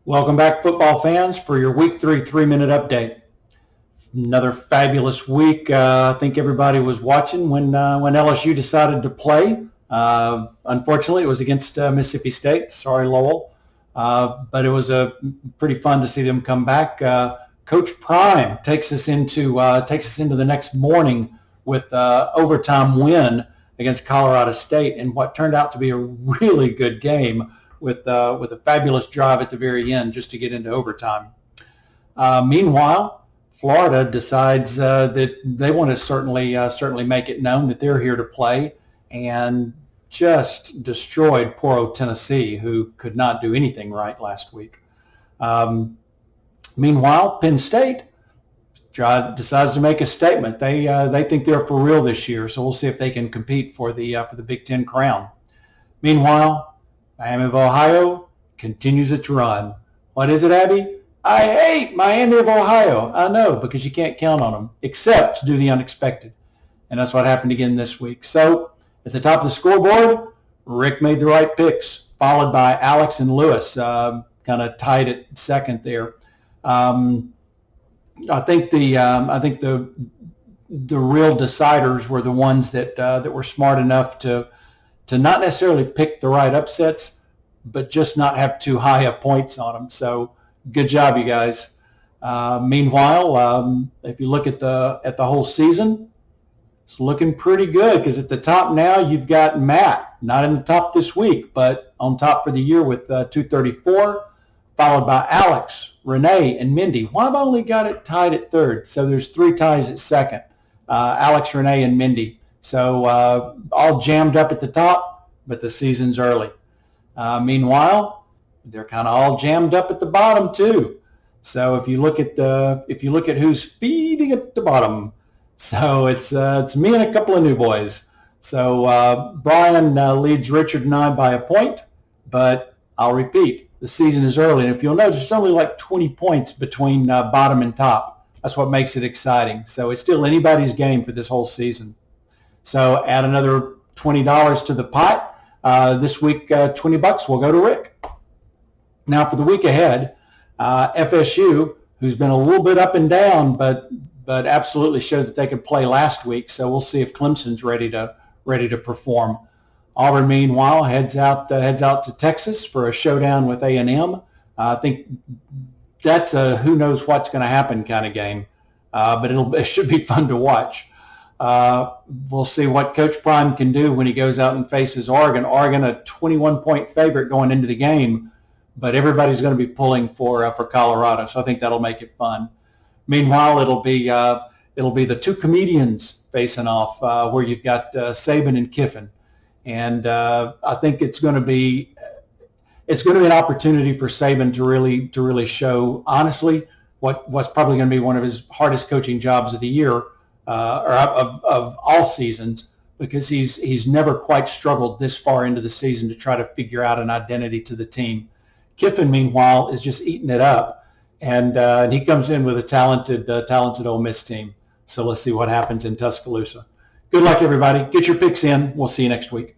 Welcome back, football fans, for your Week 3 3-minute update. Another fabulous week. I think everybody was watching when LSU decided to play. Unfortunately, it was against Mississippi State. Sorry, Lowell. But it was pretty fun to see them come back. Coach Prime takes us into the next morning with overtime win against Colorado State in what turned out to be a really good game, with a fabulous drive at the very end just to get into overtime. Meanwhile, Florida decides that they want to certainly make it known that they're here to play, and just destroyed poor old Tennessee, who could not do anything right last week. Meanwhile, Penn State decides to make a statement. They think they're for real this year, so we'll see if they can compete for the Big Ten crown. Meanwhile, Miami of Ohio continues its run. What is it, Abby? I hate Miami of Ohio. I know, because you can't count on them, except to do the unexpected. And that's what happened again this week. So at the top of the scoreboard, Rick made the right picks, followed by Alex and Lewis, kind of tied at second there. I think the real deciders were the ones that were smart enough to not necessarily pick the right upsets, but just not have too high of points on them. So good job, you guys. Meanwhile, if you look at the whole season, it's looking pretty good, because at the top now you've got Matt, not in the top this week, but on top for the year with 234, followed by Alex, Renee, and Mindy. Why have I only got it tied at third? So there's 3 ties at second. Alex, Renee, and Mindy. So all jammed up at the top, but the season's early. Meanwhile, they're kind of all jammed up at the bottom too. So if you look at who's feeding at the bottom, so it's me and a couple of new boys. So Brian leads Richard and I by a point, but I'll repeat, the season is early, and if you'll notice, it's only like 20 points between bottom and top. That's what makes it exciting. So it's still anybody's game for this whole season. So add another $20 to the pot. This week, $20 will go to Rick. Now for the week ahead, FSU, who's been a little bit up and down, but absolutely showed that they could play last week. So we'll see if Clemson's ready to perform. Auburn, meanwhile, heads out to Texas for a showdown with A&M. I think that's a who knows what's going to happen kind of game, but it should be fun to watch. We'll see what Coach Prime can do when he goes out and faces Oregon. Oregon, a 21-point favorite going into the game, but everybody's going to be pulling for Colorado, so I think that'll make it fun. Meanwhile, it'll be the two comedians facing off, where you've got Saban and Kiffin, and I think it's going to be an opportunity for Saban to really show honestly what's probably going to be one of his hardest coaching jobs of the year. Or of all seasons, because he's never quite struggled this far into the season to try to figure out an identity to the team. Kiffin, meanwhile, is just eating it up, and he comes in with a talented Ole Miss team. So let's see what happens in Tuscaloosa. Good luck, everybody. Get your picks in. We'll see you next week.